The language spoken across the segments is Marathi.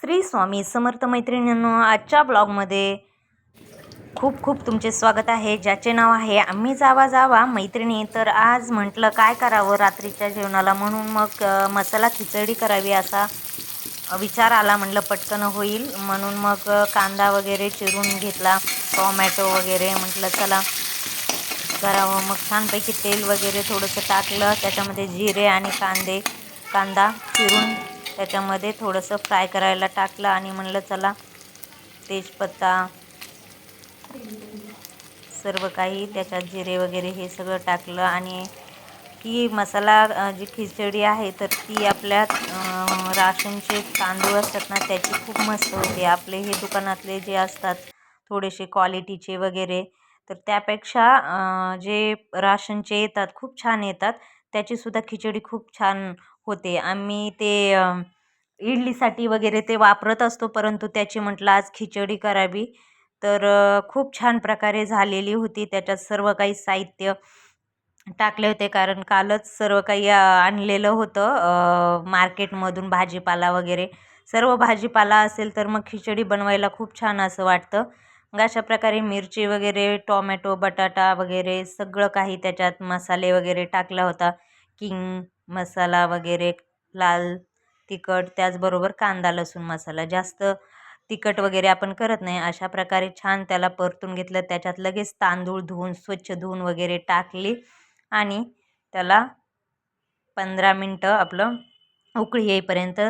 श्री स्वामी समर्थ मैत्रिणींनो, आजच्या ब्लॉगमध्ये खूप खूप तुमचे स्वागत आहे, ज्याचे नाव आहे आम्ही जावा जावा मैत्रिणी. तर आज म्हटलं काय करावं रात्रीच्या जेवणाला, म्हणून मग मसाला खिचडी करावी असा विचार आला. म्हटलं पटकन होईल म्हणून मग कांदा वगैरे चिरून घेतला, टोमॅटो वगैरे. म्हटलं चला करावं. मग छानपैकी तेल वगैरे थोडंसं टाकलं, त्याच्यामध्ये जिरे आणि कांदा चिरून त्याच्यामध्ये थोडंसं फ्राय करायला टाकलं आणि म्हणलं चला तेजपत्ता सर्व काही त्याच्यात जिरे वगैरे हे सगळं टाकलं. आणि ही मसाला जी खिचडी आहे तर ती आपल्या राशनचे तांदूळ असतात ना, त्याची खूप मस्त होते. आपले हे दुकानातले जे असतात थोडेसे क्वालिटीचे वगैरे, तर त्यापेक्षा जे राशनचे येतात खूप छान येतात. त्याचीसुद्धा खिचडी खूप छान होते. आम्ही ते इडलीसाठी वगैरे ते वापरत असतो, परंतु त्याची म्हटलं आज खिचडी करावी. तर खूप छान प्रकारे झालेली होती. त्याच्यात सर्व काही साहित्य टाकले होते, कारण कालच सर्व काही आणलेलं होतं मार्केटमधून, भाजीपाला वगैरे. सर्व भाजीपाला असेल तर मग खिचडी बनवायला खूप छान असं वाटतं. मग अशा प्रकारे मिरची वगैरे, टोमॅटो, बटाटा वगैरे सगळं काही त्याच्यात मसाले वगैरे टाकला होता. किंग मसाला वगैरे, लाल तिखट, त्याचबरोबर कांदा लसूण मसाला. जास्त तिखट वगैरे आपण करत नाही. अशा प्रकारे छान त्याला परतून घेतलं. त्याच्यात लगेच तांदूळ स्वच्छ धुवून वगैरे टाकली आणि त्याला 15 मिनटं आपलं उकळी येईपर्यंत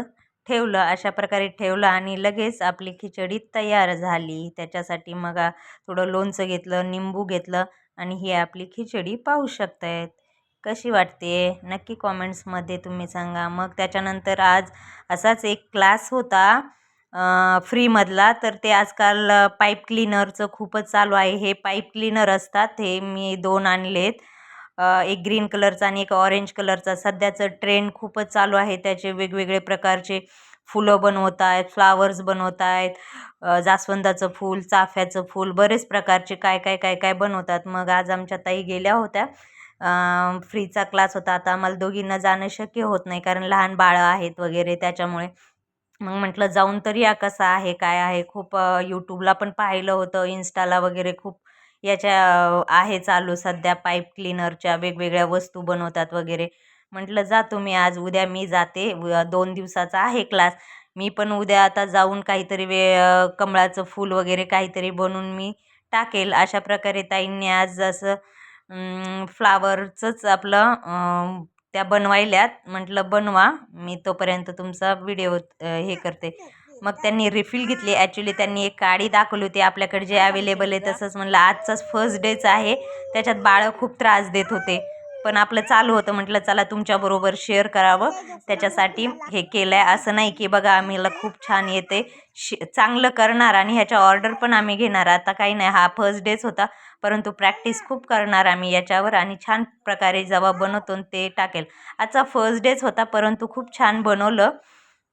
ठेवलं. अशा प्रकारे ठेवलं आणि लगेच आपली खिचडी तयार झाली. त्याच्यासाठी मग थोडं लोणचं घेतलं, निंबू घेतलं आणि ही आपली खिचडी पाहू शकतायत. कशी वाटते नक्की कॉमेंट्समध्ये तुम्ही सांगा. मग त्याच्यानंतर आज असाच एक क्लास होता फ्रीमधला. तर ते आजकाल पाईप क्लीनरचं खूपच चालू आहे. हे पाईप क्लीनर असतात, हे मी 2 आणलेत. एक ग्रीन कलरचा आणि एक ऑरेंज कलरचा. सध्याचं ट्रेंड खूपच चालू आहे. त्याचे वेगवेगळे प्रकारचे फुलं बनवत आहेत, फ्लावर्स बनवत आहेत, जास्वंदाचं फूल, चाफ्याचं फूल, बरेच प्रकारचे काय काय काय काय बनवतात. मग आज आमच्या ताई गेल्या होत्या. फ्रीचा क्लास होता. आता आम्हाला दोघींना जाणं शक्य होत नाही, कारण लहान बाळं आहेत वगैरे, त्याच्यामुळे मग म्हटलं जाऊन तरी या, कसा आहे काय आहे. खूप यूट्यूबला पण पाहिलं होतं, इन्स्टाला वगैरे खूप याच्या आहे चालू सध्या. पाईप क्लीनरच्या वेगवेगळ्या वस्तू बनवतात वगैरे. म्हटलं जा तुम्ही, आज उद्या मी जाते. 2 दिवसाचा आहे क्लास. मी पण उद्या आता जाऊन काहीतरी कमळाचं फूल वगैरे काहीतरी बनवून मी टाकेल. अशा प्रकारे ताईंनी आज असं फ्लावरचंच आपलं त्या बनवायल्यात. म्हटलं बनवा, मी तोपर्यंत तुमचा व्हिडिओ हे करते. मग त्यांनी रिफिल घेतली. ॲक्च्युली त्यांनी एक काडी दाखवली होती आपल्याकडे जे अवेलेबल आहे तसंच. म्हणलं आजचाच फर्स्ट डेच आहे. त्याच्यात बाळं खूप त्रास देत होते, पण आपलं चालू होतं. म्हटलं चला तुमच्याबरोबर शेअर करावं, त्याच्यासाठी हे केलं आहे. असं नाही की बघा आम्हाला खूप छान येते, चांगलं करणार आणि ह्याच्या ऑर्डर पण आम्ही घेणार. आता काही नाही, हा फर्स्ट डेच होता, परंतु प्रॅक्टिस खूप करणार आम्ही याच्यावर आणि छान प्रकारे जेव्हा बनवतो ते टाकेल. आजचा फर्स्ट डेच होता, परंतु खूप छान बनवलं.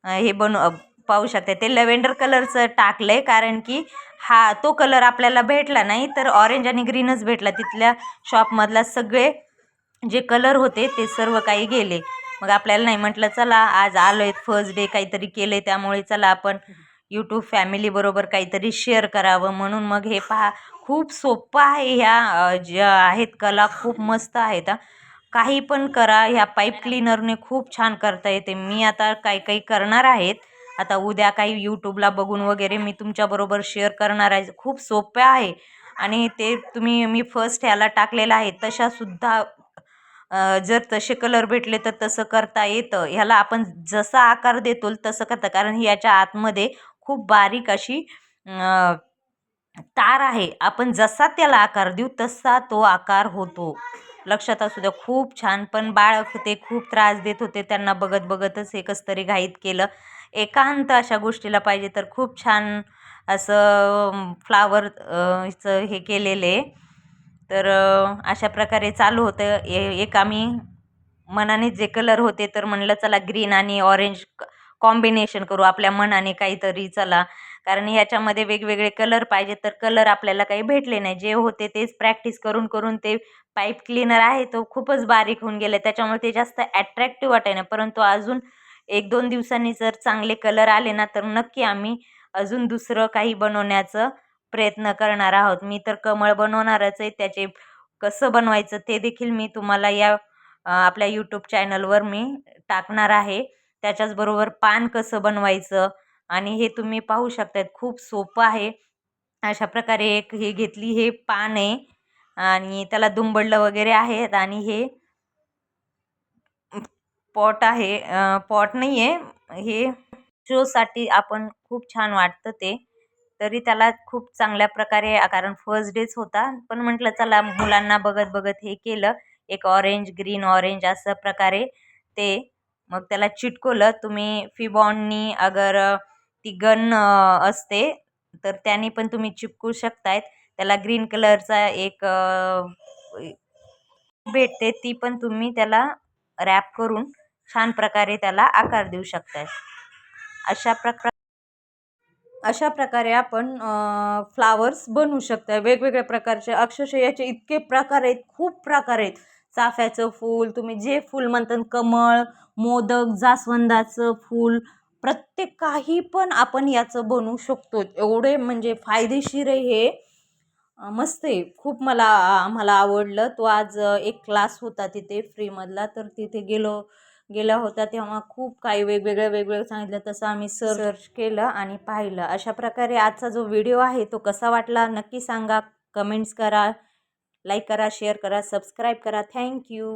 हे पाहू शकते. ते लव्हेंडर कलरचं टाकलं आहे, कारण की हा तो कलर आपल्याला भेटला नाही, तर ऑरेंज आणि ग्रीनच भेटला. तिथल्या शॉपमधला सगळे जे कलर होते ते सर्व काही गेले. मग आपल्याला नाही, म्हटलं चला आज आलो आहे, फर्स्ट डे काहीतरी केलं आहे, त्यामुळे चला आपण यूट्यूब फॅमिलीबरोबर काहीतरी शेअर करावं. म्हणून मग हे पहा, खूप सोपं आहे. ह्या ज्या आहेत कला खूप मस्त आहेत. काही पण करा, ह्या पाईप क्लीनरने खूप छान करता येते. मी आता काही करणार आहेत. आता उद्या काही यूट्यूबला बघून वगैरे मी तुमच्याबरोबर शेअर करणार आहे. खूप सोपं आहे आणि ते मी फर्स्ट ह्याला टाकलेलं आहे. तशासुद्धा जर तसे कलर भेटले तर तसं करता येतं. ह्याला आपण जसा आकार देतो तसं करता, कारण याच्या आतमध्ये खूप बारीक अशी तार आहे. आपण जसा त्याला आकार देऊ तसा तो आकार होतो. लक्षात असू द्या. खूप छान. पण बाळक ते खूप त्रास देत होते. त्यांना बघत बघतच एकच तरी घाईत केलं. एकांत अशा गोष्टीला पाहिजे तर खूप छान असं फ्लावर चं हे केलेले. तर अशा प्रकारे चालू होतं. एक आम्ही मनाने जे कलर होते तर म्हणलं चला ग्रीन आणि ऑरेंज कॉम्बिनेशन करू आपल्या मनाने काहीतरी, चला. कारण ह्याच्यामध्ये वेगवेगळे कलर पाहिजे, तर कलर आपल्याला काही भेटले नाही. जे होते तेच प्रॅक्टिस करून करून ते पाईप क्लीनर आहे तो खूपच बारीक होऊन गेला. त्याच्यामुळे ते जास्त ॲट्रॅक्टिव्ह वाटाय नाही, परंतु अजून 1-2 दिवसांनी जर चांगले कलर आले ना तर नक्की आम्ही अजून दुसरं काही बनवण्याचं प्रयत्न करणार आहोत. मी तर कमळ बनवणारच आहे. त्याचे कसं बनवायचं ते देखील मी तुम्हाला या आपल्या यूट्यूब चॅनलवर मी टाकणार आहे. त्याच्याचबरोबर पान कसं बनवायचं आणि हे तुम्ही पाहू शकतात, खूप सोपं आहे. अशा प्रकारे एक हे घेतली, हे पान आहे आणि त्याला दुंबडलं वगैरे आहेत आणि हे पॉट आहे, पॉट नाही आहे हे, शोसाठी आपण खूप छान वाटतं ते. तरी त्याला खूप चांगल्या प्रकारे कारण फर्स्ट डेच होता, पण म्हटलं चला मुलांना बघत बघत हे केलं. एक ऑरेंज ग्रीन ऑरेंज असं प्रकारे ते मग त्याला चिटकवलं. तुम्ही फिबॉननी अगर ती गन असते तर त्याने पण तुम्ही चिपकू शकतायत. त्याला ग्रीन कलरचा एक भेटते, ती पण तुम्ही त्याला रॅप करून छान प्रकारे त्याला आकार देऊ शकताय. अशा प्रकारे आपण फ्लावर्स बनवू शकता वेगवेगळ्या प्रकारचे. अक्षरशः याचे इतके प्रकार आहेत, खूप प्रकार आहेत. चाफ्याचं फूल, तुम्ही जे फूल म्हणतात, कमळ, मोदक, जास्वंदाचं फूल, प्रत्येक काही पण आपण याचं बनवू शकतो. एवढे म्हणजे फायदेशीर आहे हे. मस्त आहे. खूप आम्हाला आवडलं. तो आज एक क्लास होता तिथे फ्रीमधला, तर तिथे गेला होता तेव्हा खूप काही वेगवेगळं सांगितलं. तसं आम्ही सर्च केलं आणि पाहिलं. अशा प्रकारे आजचा जो व्हिडिओ आहे तो कसा वाटला नक्की सांगा. कमेंट्स करा, लाईक करा, शेअर करा, सबस्क्राईब करा. थँक्यू.